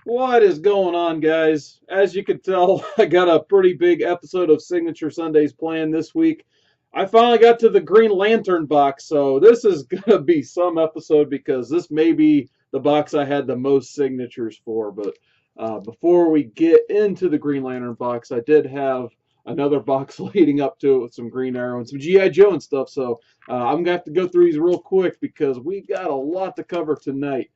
What is going on, guys? As you can tell, I got a pretty big episode of Signature Sundays planned this week. I finally got to the Green Lantern box, so this is going to be some episode because this may be the box I had the most signatures for. But before we get into the Green Lantern box, I did have another box leading up to it with some Green Arrow and some G.I. Joe and stuff. So I'm going to have to go through these real quick because we got a lot to cover tonight.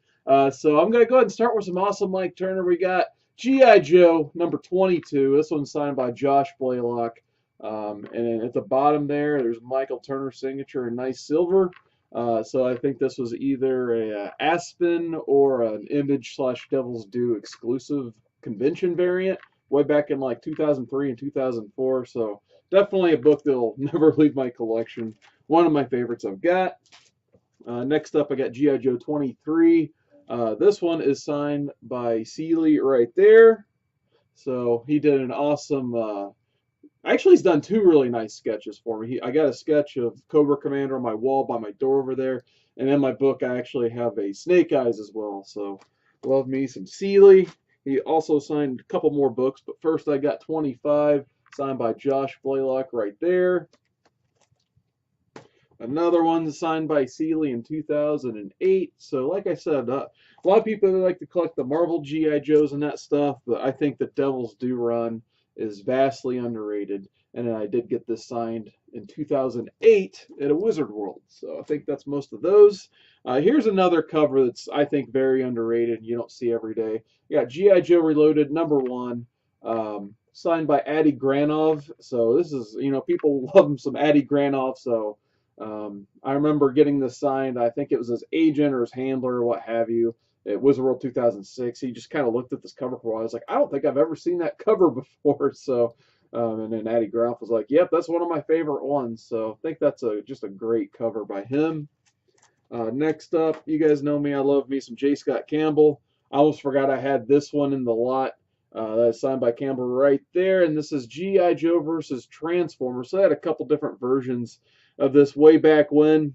So I'm going to go ahead and start with some awesome Mike Turner. We got G.I. Joe number 22. This one's signed by Josh Blaylock. And then at the bottom there, there's Michael Turner's signature in nice silver. So I think this was either a Aspen or an Image slash Devil's Due exclusive convention variant way back in like 2003 and 2004. So definitely a book that'll never leave my collection. One of my favorites I've got. Next up, I got G.I. Joe 23. This one is signed by Seeley right there. So he did an awesome. Actually, he's done two really nice sketches for me. I got a sketch of Cobra Commander on my wall by my door over there, and in my book I actually have a Snake Eyes as well. So love me some Seeley. He also signed a couple more books, but first I got 25 signed by Josh Blaylock right there. Another one signed by Seeley in 2008. So, like I said, a lot of people like to collect the Marvel G.I. Joes and that stuff, but I think the Devil's Due run is vastly underrated. And then I did get this signed in 2008 at a Wizard World. So I think that's most of those. Here's another cover that's, I think, very underrated. You don't see every day. You got G.I. Joe Reloaded, number 1. Signed by Adi Granov. So this is, people love some Adi Granov. So I remember getting this signed. I think it was his agent or his handler or what have you. It was World 2006. He just kind of looked at this cover for a while. I was like, I don't think I've ever seen that cover before. So, and then Addy Groff was like, yep, that's one of my favorite ones. So I think that's just a great cover by him. Next up, you guys know me. I love me some J. Scott Campbell. I almost forgot I had this one in the lot. That's signed by Campbell right there. And this is G.I. Joe versus Transformers. So I had a couple different versions of this way back when.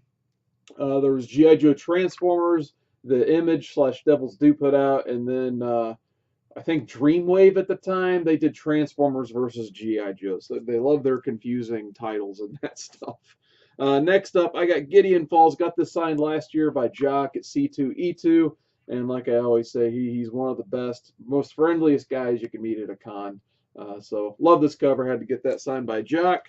There was G.I. Joe Transformers, the Image slash Devil's Due put out, and then I think Dreamwave at the time, they did Transformers versus G.I. Joe. So they love their confusing titles and that stuff. Next up, I got Gideon Falls. Got this signed last year by Jock at C2E2. And like I always say, he's one of the best, most friendliest guys you can meet at a con. So love this cover. Had to get that signed by Jock.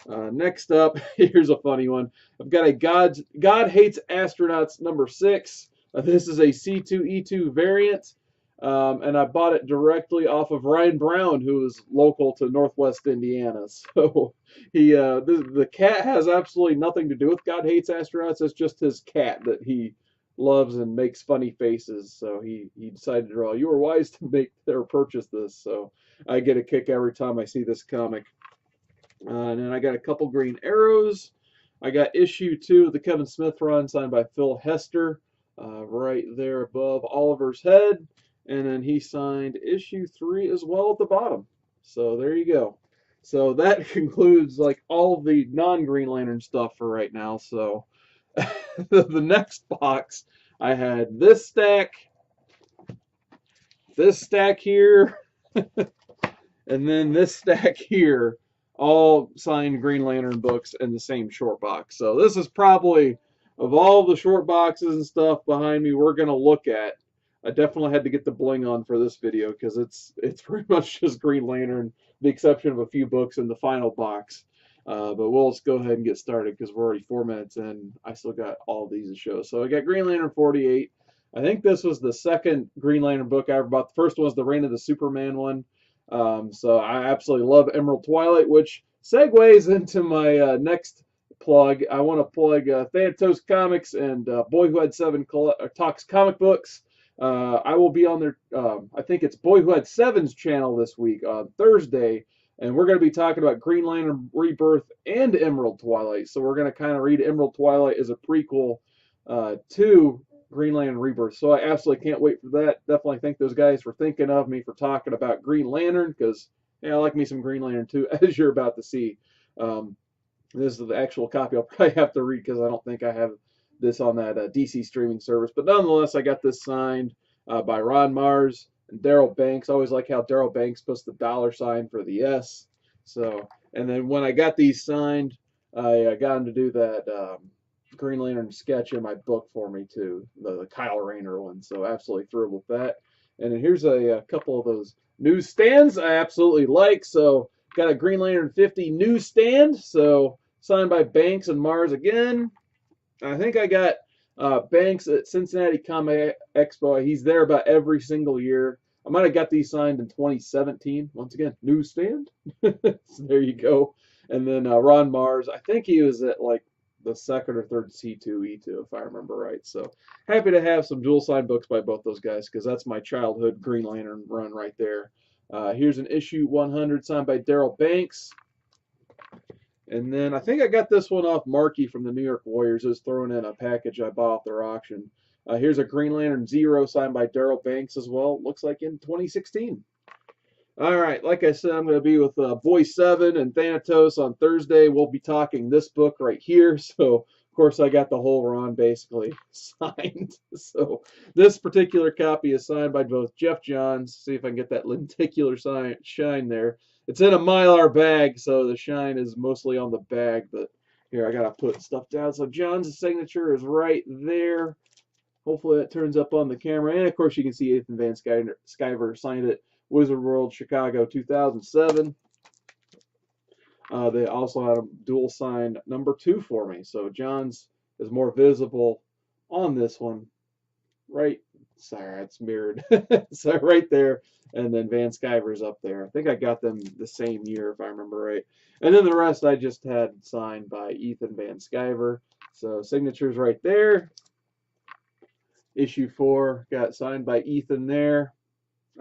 Next up, here's a funny one. I've got a God Hates Astronauts number 6. This is a C2E2 variant, and I bought it directly off of Ryan Brown, who is local to Northwest Indiana. So the cat has absolutely nothing to do with God Hates Astronauts. It's just his cat that he loves and makes funny faces. So he decided to draw. You were wise to make or purchase this. So I get a kick every time I see this comic. And then I got a couple Green Arrows. I got issue 2 of the Kevin Smith run signed by Phil Hester right there above Oliver's head. And then he signed issue 3 as well at the bottom. So there you go. So that concludes like all the non-Green Lantern stuff for right now. So the next box, I had this stack here, and then this stack here, all signed Green Lantern books in the same short box. So this is probably, of all the short boxes and stuff behind me we're going to look at, I definitely had to get the bling on for this video because it's pretty much just Green Lantern, the exception of a few books in the final box. But we'll just go ahead and get started because we're already 4 minutes in. I still got all these to show. So I got Green Lantern 48. I think this was the second Green Lantern book I ever bought. The first one was the Reign of the Superman one. So I absolutely love Emerald Twilight, which segues into my next plug. I want to plug Thanatos Comics and Boy Who Had Seven Talks Comic Books. I will be on their, I think it's Boy Who Had Seven's channel this week on Thursday, and we're going to be talking about Green Lantern Rebirth and Emerald Twilight. So we're going to kind of read Emerald Twilight as a prequel to Green Lantern Rebirth. So I absolutely can't wait for that. Definitely thank those guys for thinking of me for talking about Green Lantern, because I like me some Green Lantern too, as you're about to see. This is the actual copy I'll probably have to read because I don't think I have this on that DC streaming service. But nonetheless, I got this signed by Ron Mars And Daryl Banks, I always like how Daryl Banks puts the $ for the S. So, and then when I got these signed, I got him to do that Green Lantern sketch in my book for me too, the Kyle Rayner one. So absolutely thrilled with that. And then here's a couple of those newsstands I absolutely like. So got a Green Lantern 50 newsstand. So signed by Banks and Mars again. I think I got Banks at Cincinnati Comic Expo. He's there about every single year. I might have got these signed in 2017. Once again, newsstand. So there you go. And then Ron Mars, I think he was at like the second or third C2E2, if I remember right. So happy to have some dual signed books by both those guys because that's my childhood Green Lantern run right there. Here's an issue 100 signed by Daryl Banks. And then I think I got this one off Markey from the New York Warriors. It was thrown in a package I bought off their auction. Here's a Green Lantern Zero signed by Daryl Banks as well. Looks like in 2016. All right, like I said, I'm going to be with Boy 7 and Thanatos on Thursday. We'll be talking this book right here. So, of course, I got the whole run basically signed. So, this particular copy is signed by both Jeff Johns. See if I can get that lenticular shine there. It's in a Mylar bag, so the shine is mostly on the bag. But here, I got to put stuff down. So, John's signature is right there. Hopefully, that turns up on the camera. And, of course, you can see Ethan Van Sciver signed it. Wizard World Chicago 2007. They also had a dual sign number 2 for me. So John's is more visible on this one. Right. Sorry, it's mirrored. So right there. And then Van Sciver's up there. I think I got them the same year, if I remember right. And then the rest I just had signed by Ethan Van Sciver. So signatures right there. Issue 4 got signed by Ethan there.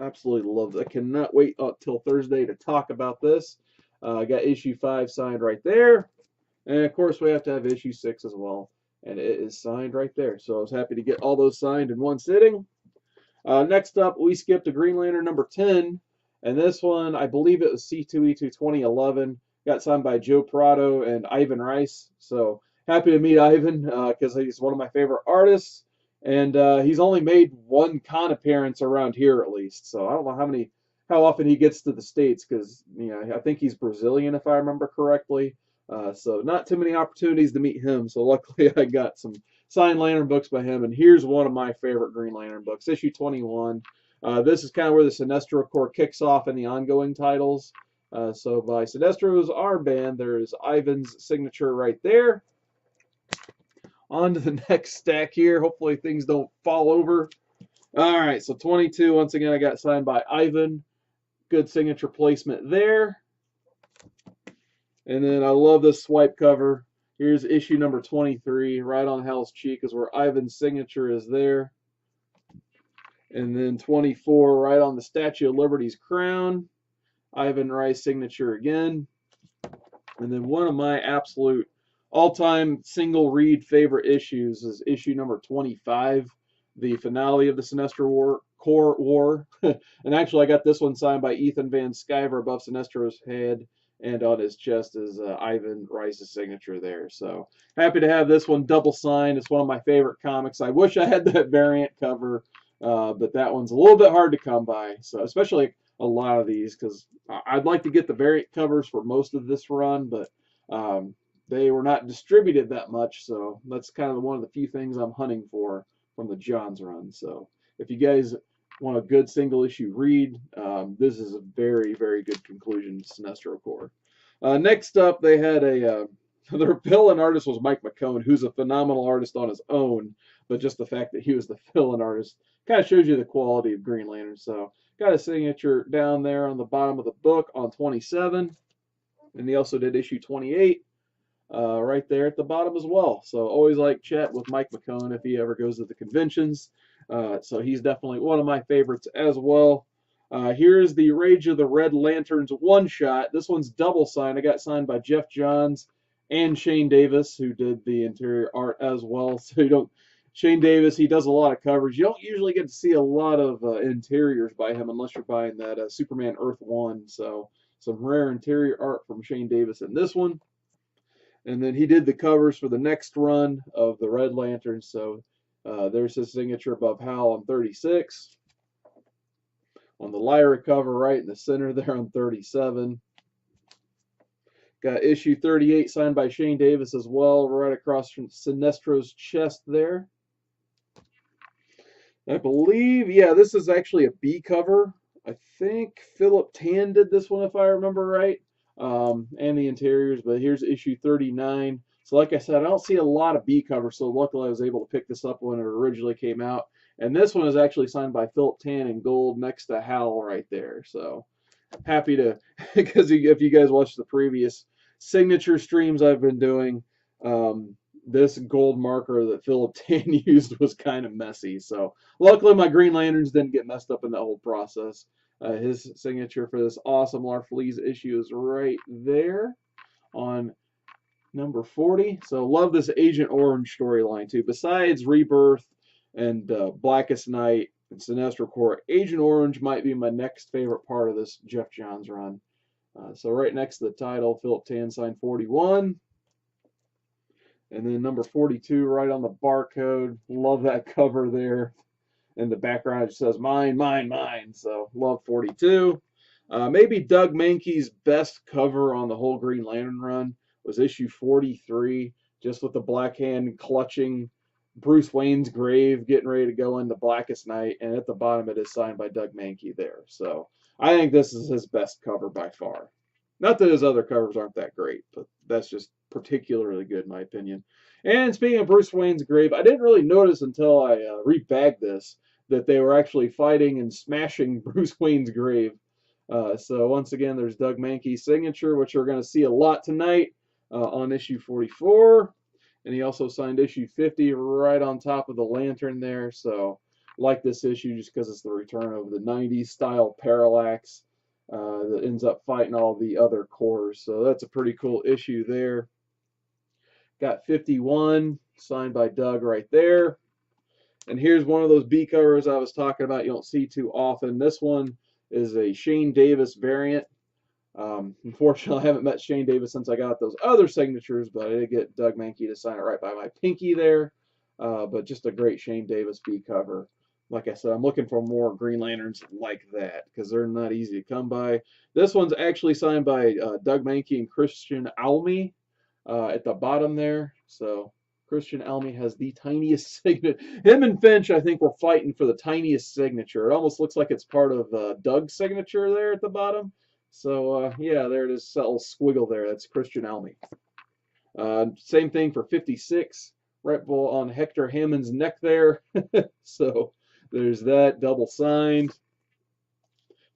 Absolutely love it. I cannot wait until Thursday to talk about this. I got issue 5 signed right there. And of course, we have to have issue 6 as well. And it is signed right there. So I was happy to get all those signed in one sitting. Next up, we skipped to Green Lantern number 10. And this one, I believe it was C2E2 2011. Got signed by Joe Prado and Ivan Rice. So happy to meet Ivan because he's one of my favorite artists. And he's only made one con appearance around here, at least. So I don't know how often he gets to the States, because I think he's Brazilian, if I remember correctly. So not too many opportunities to meet him. So luckily, I got some signed Lantern books by him. And here's one of my favorite Green Lantern books, issue 21. This is kind of where the Sinestro Corps kicks off in the ongoing titles. So by Sinestro's armband, there's Ivan's signature right there. On to the next stack here. Hopefully things don't fall over. All right, so 22. Once again, I got signed by Ivan. Good signature placement there. And then I love this swipe cover. Here's issue number 23. Right on Hal's cheek is where Ivan's signature is there. And then 24, right on the Statue of Liberty's crown. Ivan Rice signature again. And then one of my absolute all-time single read favorite issues is issue number 25, the finale of the Sinestro Corps War. And actually, I got this one signed by Ethan Van Sciver above Sinestro's head, and on his chest is Ivan Rice's signature there. So happy to have this one double signed. It's one of my favorite comics. I wish I had that variant cover, but that one's a little bit hard to come by. So especially a lot of these, because I'd like to get the variant covers for most of this run, but they were not distributed that much, so that's kind of one of the few things I'm hunting for from the Johns run. So if you guys want a good single issue read, this is a very, very good conclusion to Sinestro Corps. Next up, they had their fill-in artist was Mike McCone, who's a phenomenal artist on his own, but just the fact that he was the fill-in artist kind of shows you the quality of Green Lantern. So got a signature down there on the bottom of the book on 27, and he also did issue 28. Right there at the bottom as well. So always like chat with Mike McCone if he ever goes to the conventions. So he's definitely one of my favorites as well. Here's the Rage of the Red Lanterns one-shot. This one's double signed. I got signed by Jeff Johns and Shane Davis, who did the interior art as well. So Shane Davis, he does a lot of covers. You don't usually get to see a lot of interiors by him unless you're buying that Superman Earth 1. So some rare interior art from Shane Davis in this one. And then he did the covers for the next run of the Red Lantern. So there's his signature above Hal on 36. on the Lyra cover right in the center there on 37. Got issue 38 signed by Shane Davis as well, right across from Sinestro's chest there. I believe, yeah, this is actually a B cover. I think Philip Tan did this one if I remember right, and the interiors. But here's issue 39. So like I said, I don't see a lot of B covers, so luckily I was able to pick this up when it originally came out. And this one is actually signed by Philip Tan in gold next to Hal right there. So happy to, because if you guys watched the previous signature streams I've been doing, this gold marker that Philip Tan used was kind of messy. So luckily my Green Lanterns didn't get messed up in that whole process. His signature for this awesome Larfleeze issue is right there on number 40. So love this Agent Orange storyline too. Besides Rebirth and Blackest Night and Sinestro Corps, Agent Orange might be my next favorite part of this Jeff Johns run. So right next to the title, Philip Tan signed 41. And then number 42 right on the barcode. Love that cover there. In the background it says mine, mine, mine. So love 42. Maybe Doug Mankey's best cover on the whole Green Lantern run was issue 43, just with the Black Hand clutching Bruce Wayne's grave, getting ready to go into Blackest Night, and at the bottom it is signed by Doug Mankey there. So I think this is his best cover by far. Not that his other covers aren't that great, but that's just particularly good in my opinion. And speaking of Bruce Wayne's grave, I didn't really notice until I rebagged this that they were actually fighting and smashing Bruce Wayne's grave. So once again, there's Doug Mankey's signature, which we're going to see a lot tonight on issue 44. And he also signed issue 50 right on top of the lantern there. So like this issue just because it's the return of the 90s style Parallax that ends up fighting all the other cores. So that's a pretty cool issue there. Got 51 signed by Doug right there. And here's one of those B covers I was talking about you don't see too often. This one is a Shane Davis variant. Unfortunately, I haven't met Shane Davis since I got those other signatures, but I did get Doug Mankey to sign it right by my pinky there. But just a great Shane Davis B cover. Like I said, I'm looking for more Green Lanterns like that because they're not easy to come by. This one's actually signed by Doug Mankey and Christian Almy at the bottom there. So Christian Almy has the tiniest signature. Him and Finch, I think, were fighting for the tiniest signature. It almost looks like it's part of Doug's signature there at the bottom. So, yeah, there it is, that little squiggle there. That's Christian Almy. Same thing for 56, right on Hector Hammond's neck there. So there's that, double signed.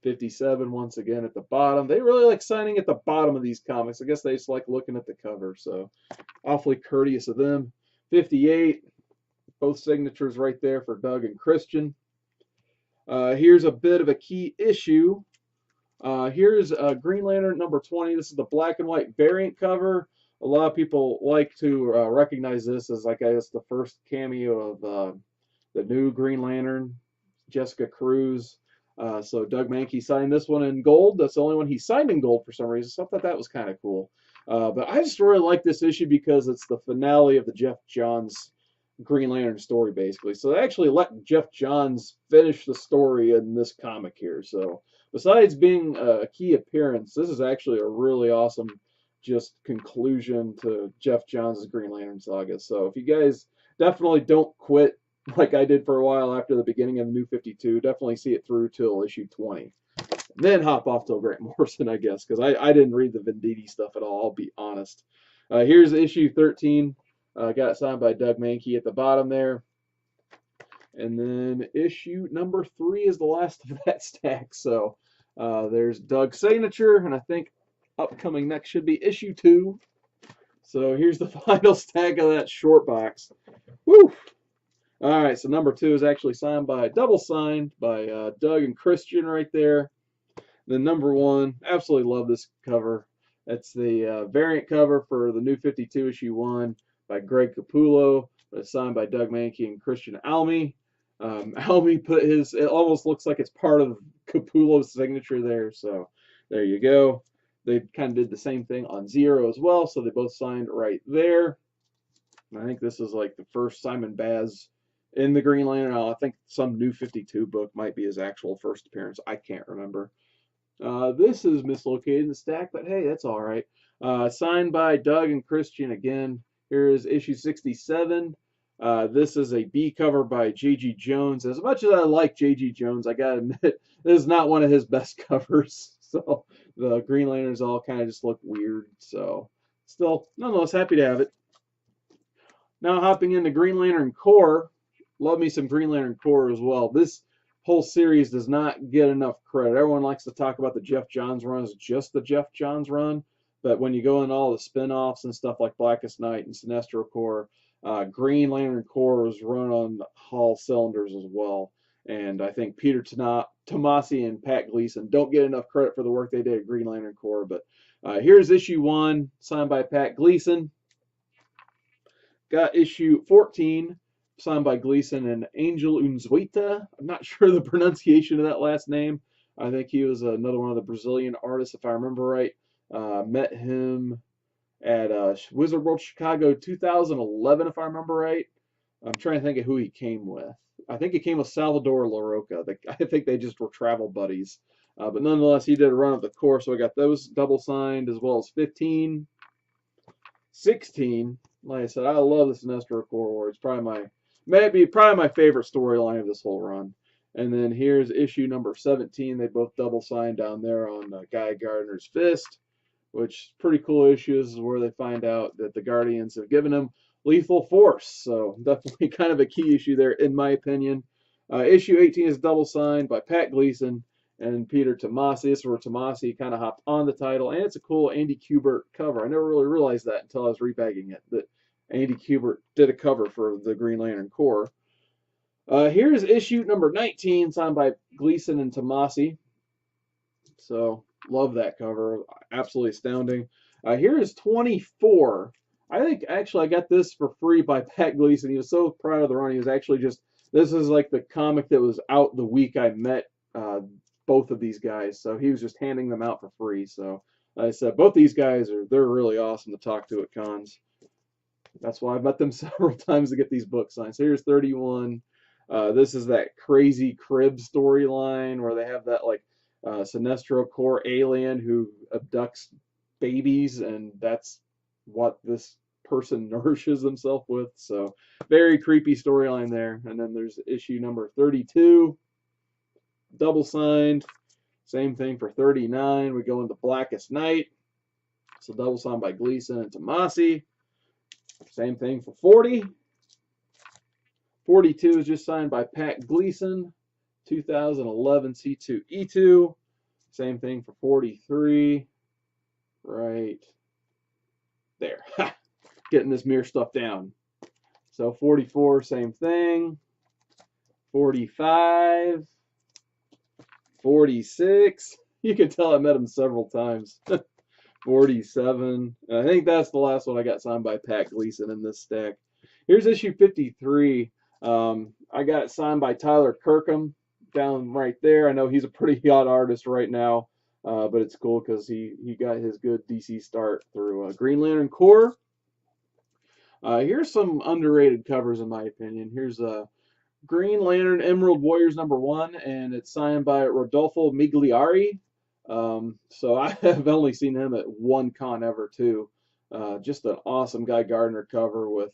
57, once again, at the bottom. They really like signing at the bottom of these comics. I guess they just like looking at the cover, so awfully courteous of them. 58, both signatures right there for Doug and Christian. Here's a bit of a key issue. Here's Green Lantern number 20. This is the black and white variant cover. A lot of people like to recognize this as, like, I guess, the first cameo of the new Green Lantern, Jessica Cruz. So Doug Mankey signed this one in gold. That's the only one he signed in gold for some reason. So I thought that was kind of cool. But I just really like this issue because it's the finale of the Jeff Johns Green Lantern story, basically. So they actually let Jeff Johns finish the story in this comic here. So besides being a key appearance, this is actually a really awesome just conclusion to Jeff Johns' Green Lantern saga. So if you guys definitely don't quit like I did for a while after the beginning of the New 52, definitely see it through till issue 20. Then hop off till Grant Morrison, I guess, because I didn't read the Venditti stuff at all, I'll be honest. Here's issue 13. Got it signed by Doug Mankey at the bottom there. And then issue number 3 is the last of that stack. So there's Doug's signature, and I think upcoming next should be issue 2. So here's the final stack of that short box. Woo! All right, so number 2 is actually signed by, double signed by Doug and Christian right there. Then number 1, absolutely love this cover. That's the variant cover for the New 52 issue 1 by Greg Capullo. It's signed by Doug Mankey and Christian Almy. Almy put his, it almost looks like it's part of Capullo's signature there. So there you go. They kind of did the same thing on Zero as well. So they both signed right there. I think this is like the first Simon Baz in the Green Lantern. I think some New 52 book might be his actual first appearance. I can't remember. This is mislocated in the stack, but hey, that's all right. Signed by Doug and Christian again. Here is issue 67. This is a B cover by J.G. Jones. As much as I like J.G. Jones, I gotta admit, this is not one of his best covers. So the Green Lanterns all kind of just look weird. So still, nonetheless, happy to have it. Now hopping into Green Lantern Corps. Love me some Green Lantern Corps as well. This whole series does not get enough credit. Everyone likes to talk about the Jeff Johns run as just the Jeff Johns run, but when you go into all the spin-offs and stuff like Blackest Night and Sinestro Corps, Green Lantern Corps was run on all cylinders as well. And I think Peter Tomasi and Pat Gleason don't get enough credit for the work they did at Green Lantern Corps. But here's issue 1, signed by Pat Gleason. Got issue 14, signed by Gleason and Angel Unzueta. I'm not sure the pronunciation of that last name. I think he was another one of the Brazilian artists, if I remember right. Met him at Wizard World Chicago 2011, if I remember right. I'm trying to think of who he came with. I think he came with Salvador LaRocca. I think they just were travel buddies. But nonetheless, he did a run of the Corps, so I got those double signed, as well as 15. 16, like I said, I love the Sinestro Corps War. It's probably my favorite storyline of this whole run. And then here's issue number 17. They both double signed down there on Guy Gardner's fist, which is pretty cool issue. This is where they find out that the Guardians have given him lethal force. So definitely kind of a key issue there, in my opinion. Issue 18 is double signed by Pat Gleason and Peter Tomasi. This is where Tomasi kind of hopped on the title, and it's a cool Andy Kubert cover. I never really realized that until I was rebagging it, that Andy Kubert did a cover for the Green Lantern Corps. Here's issue number 19, signed by Gleason and Tomasi. So, love that cover. Absolutely astounding. Here is 24. I think, actually, I got this for free by Pat Gleason. He was so proud of the run. He was actually just, this is like the comic that was out the week I met both of these guys, so he was just handing them out for free. So like I said, both these guys they're really awesome to talk to at cons. That's why I've met them several times to get these books signed. So here's 31. This is that crazy crib storyline where they have that like Sinestro Corps alien who abducts babies, and that's what this person nourishes himself with. So very creepy storyline there. And then there's issue number 32. Double signed. Same thing for 39. We go into Blackest Night. So double signed by Gleason and Tomasi. Same thing for 40. 42 is just signed by Pat Gleason. 2011 C2E2. Same thing for 43. Right there. Getting this mirror stuff down. So 44, same thing. 45. 46. You can tell I met him several times. 47. And I think that's the last one I got signed by Pat Gleason in this stack. Here's issue 53. I got it signed by Tyler Kirkham down right there. I know he's a pretty hot artist right now, but it's cool because he got his good DC start through Green Lantern Corps. Here's some underrated covers in my opinion. Here's Green Lantern Emerald Warriors #1, and it's signed by Rodolfo Migliari. So I have only seen him at one con ever too. Just an awesome Guy Gardner cover with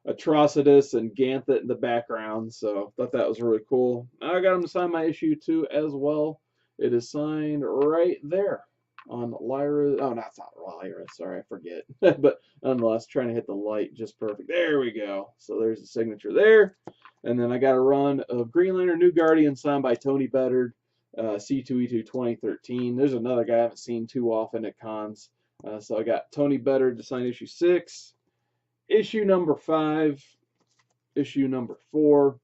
Atrocitus and Ganthet in the background. So thought that was really cool. I got him to sign my issue 2 as well. It is signed right there on Lyra. Oh, no, it's not Lyra. Sorry, I forget. But nonetheless, trying to hit the light just perfect. There we go. So there's the signature there. And then I got a run of Green Lantern New Guardian signed by Tony Bedard, C2E2 2013. There's another guy I haven't seen too often at cons. So I got Tony Bedard to sign issue 6, issue number 5, issue number 4,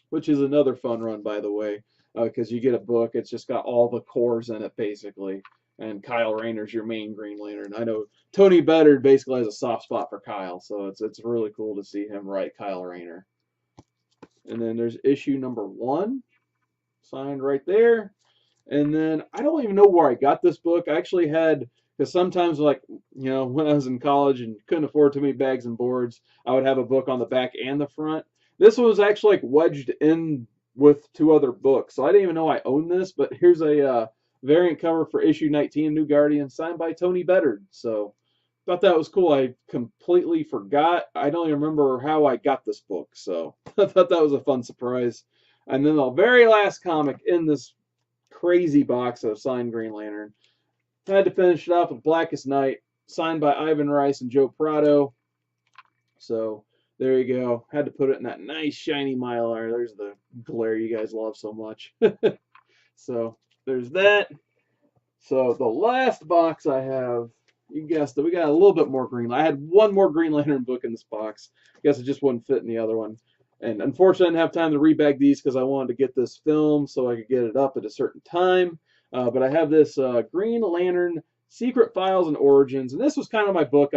which is another fun run, by the way, because you get a book. It's just got all the cores in it, basically. And Kyle Rayner's your main Green Lantern. I know Tony Bedard basically has a soft spot for Kyle, so it's really cool to see him write Kyle Rayner. And then there's issue number 1, signed right there. And then I don't even know where I got this book. I actually had, because sometimes, like, you know, when I was in college and couldn't afford too many bags and boards, I would have a book on the back and the front. This one was actually like wedged in with two other books, so I didn't even know I owned this. But here's a variant cover for issue 19, New Guardian, signed by Tony Beddard. So thought that was cool. I completely forgot. I don't even remember how I got this book, so I thought that was a fun surprise. And then the very last comic in this crazy box of signed Green Lantern. I had to finish it off with Blackest Night, signed by Ivan Rice and Joe Prado. So there you go. Had to put it in that nice shiny Mylar. There's the glare you guys love so much. So there's that. So the last box I have, you guessed it, we got a little bit more Green. I had one more Green Lantern book in this box. I guess it just wouldn't fit in the other one. And unfortunately, I didn't have time to rebag these because I wanted to get this film so I could get it up at a certain time. But I have this Green Lantern Secret Files and Origins, and this was kind of my book.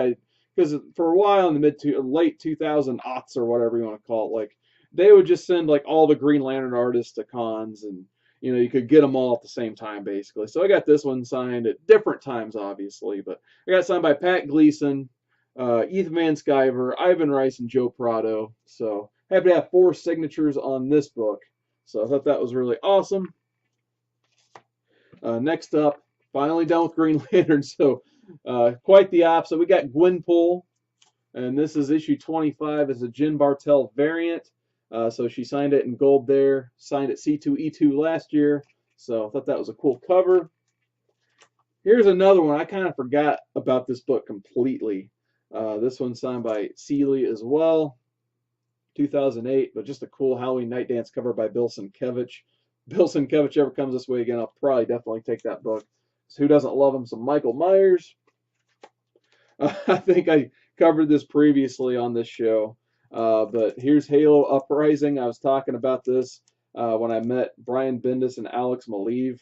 Because for a while in the late 2000 aughts or whatever you want to call it, like they would just send like all the Green Lantern artists to cons, and you could get them all at the same time basically. So I got this one signed at different times, obviously, but I got it signed by Pat Gleason, Ethan Van Sciver, Ivan Rice, and Joe Prado. So happy to have 4 signatures on this book. So I thought that was really awesome. Next up, finally done with Green Lantern. So quite the opposite. We got Gwenpool, and this is issue 25 as a Jen Bartel variant. So she signed it in gold there, signed at C2E2 last year. So I thought that was a cool cover. Here's another one. I kind of forgot about this book completely. This one's signed by Seeley as well, 2008, but just a cool Halloween Night Dance cover by Bill Sienkiewicz. Bill Sienkiewicz ever comes this way again, I'll probably definitely take that book. So who doesn't love him? Some Michael Myers. I think I covered this previously on this show, but here's Halo Uprising. I was talking about this when I met Brian Bendis and Alex Maleev,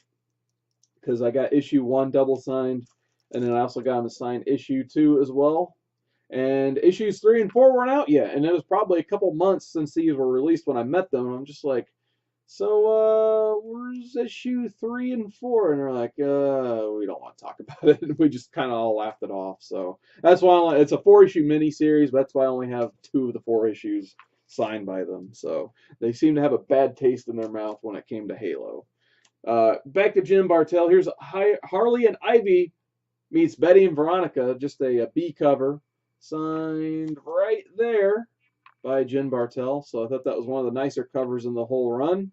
because I got issue 1 double signed, and then I also got him to sign issue 2 as well. And issues 3 and 4 weren't out yet, and it was probably a couple months since these were released when I met them. And I'm just like, so where's issue 3 and 4? And they're like, we don't want to talk about it. We just kind of all laughed it off. So that's why it's a 4-issue miniseries. But that's why I only have 2 of the 4 issues signed by them. So they seem to have a bad taste in their mouth when it came to Halo. Back to Jen Bartel. Here's Harley and Ivy meets Betty and Veronica. Just a B cover, signed right there by Jen Bartel. So I thought that was one of the nicer covers in the whole run.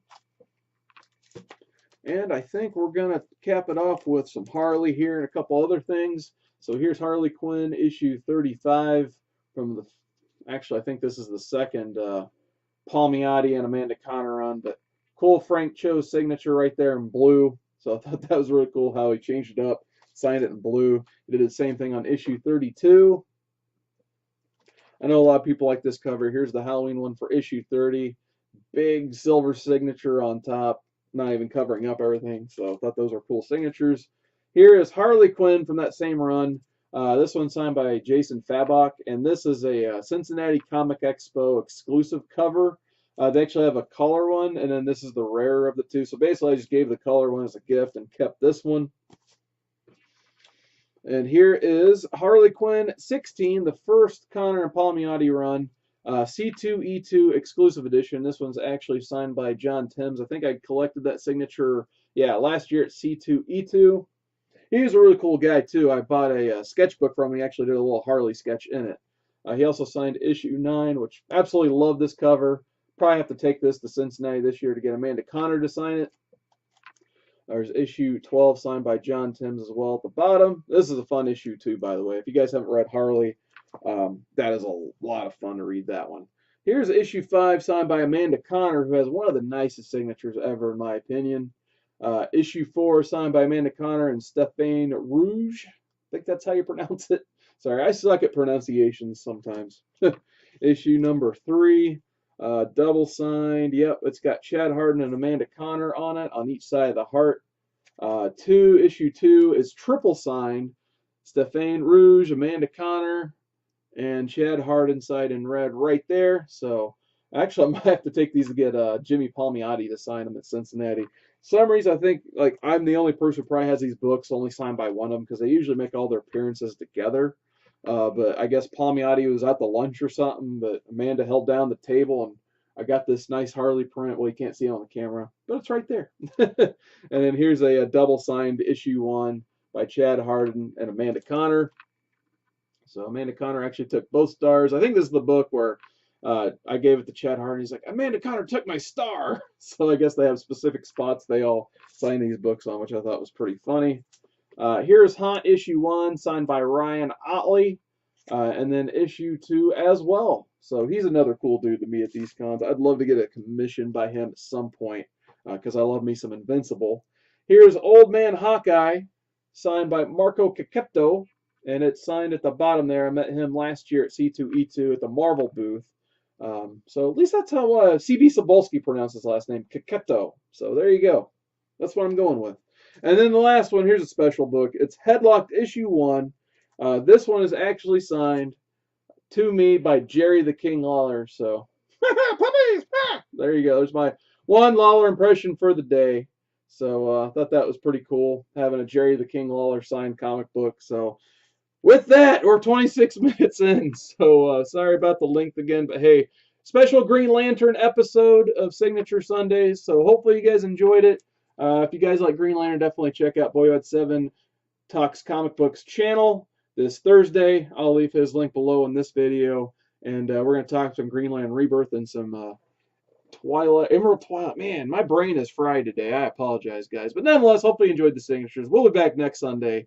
And I think we're going to cap it off with some Harley here and a couple other things. So here's Harley Quinn, issue 35 from the, actually I think this is the second Palmiotti and Amanda Conner run, but cool Frank Cho's signature right there in blue. So I thought that was really cool how he changed it up, signed it in blue. He did the same thing on issue 32. I know a lot of people like this cover. Here's the Halloween one for issue 30. Big silver signature on top, not even covering up everything. So I thought those were cool signatures. Here is Harley Quinn from that same run. This one's signed by Jason Fabok, and this is a Cincinnati Comic Expo exclusive cover. They actually have a color one, and then this is the rarer of the two. So basically, I just gave the color one as a gift and kept this one. And here is Harley Quinn 16, the first Conner and Palmiotti run, C2E2 exclusive edition. This one's actually signed by John Timms. I think I collected that signature, last year at C2E2. He was a really cool guy, too. I bought a sketchbook from him. He actually did a little Harley sketch in it. He also signed issue 9, which absolutely love this cover. Probably have to take this to Cincinnati this year to get Amanda Conner to sign it. There's issue 12 signed by John Timms as well at the bottom. This is a fun issue too, by the way. If you guys haven't read Harley, that is a lot of fun to read that one. Here's issue 5 signed by Amanda Conner, who has one of the nicest signatures ever, in my opinion. Issue 4 signed by Amanda Conner and Stéphane Rouge. I think that's how you pronounce it. Sorry, I suck at pronunciations sometimes. Issue number 3. Double signed. Yep, it's got Chad Hardin and Amanda Conner on it on each side of the heart. Issue 2 is triple signed. Stéphane Rouge, Amanda Conner, and Chad Hardin side in red right there. So actually, I might have to take these to get Jimmy Palmiotti to sign them at Cincinnati. For some reason, I think like I'm the only person who probably has these books only signed by one of them because they usually make all their appearances together. But I guess Palmiotti was at the lunch or something, but Amanda held down the table and I got this nice Harley print. Well, you can't see it on the camera, but it's right there. And then here's a double signed issue 1 by Chad Hardin and Amanda Connor. So Amanda Connor actually took both stars. I think this is the book where I gave it to Chad Hardin. He's like, Amanda Connor took my star. So I guess they have specific spots they all sign these books on, which I thought was pretty funny. Here's Haunt issue 1, signed by Ryan Otley. And then issue 2 as well. So he's another cool dude to me at these cons. I'd love to get a commission by him at some point because I love me some Invincible. Here's Old Man Hawkeye, signed by Marco Cacchetto, and it's signed at the bottom there. I met him last year at C2E2 at the Marvel booth. So at least that's how CB Cebulski pronounced his last name, Cacchetto. So there you go. That's what I'm going with. And then the last one, here's a special book. It's Headlocked issue 1. This one is actually signed to me by Jerry the King Lawler. So, puppies! There you go. There's my one Lawler impression for the day. So, I thought that was pretty cool, having a Jerry the King Lawler signed comic book. So, with that, we're 26 minutes in. So, sorry about the length again. But, hey, special Green Lantern episode of Signature Sundays. So, hopefully you guys enjoyed it. If you guys like Green Lantern, definitely check out Boyod7 Talks Comic Books channel this Thursday. I'll leave his link below in this video, and we're going to talk some Green Lantern Rebirth and some Emerald Twilight. Man, my brain is fried today. I apologize, guys. But nonetheless, hopefully you enjoyed the signatures. We'll be back next Sunday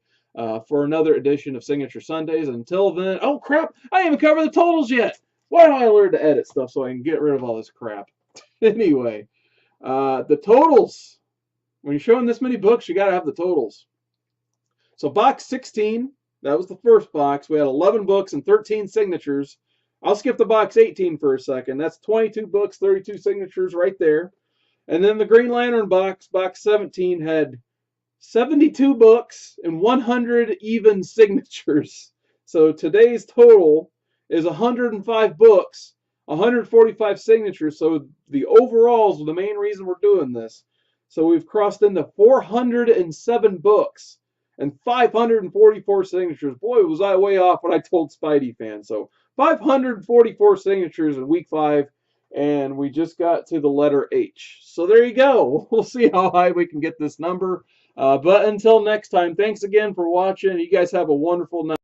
for another edition of Signature Sundays. Until then, oh crap, I haven't covered the totals yet. Why don't I learn to edit stuff so I can get rid of all this crap? Anyway, the totals. When you're showing this many books, you got to have the totals. So box 16, that was the first box. We had 11 books and 13 signatures. I'll skip the box 18 for a second. That's 22 books, 32 signatures right there. And then the Green Lantern box, box 17, had 72 books and 100 even signatures. So today's total is 105 books, 145 signatures. So the overalls are the main reason we're doing this. So we've crossed into 407 books and 544 signatures. Boy, was I way off what I told Spidey fans. So 544 signatures in week 5, and we just got to the letter H. So there you go. We'll see how high we can get this number. But until next time, thanks again for watching. You guys have a wonderful night.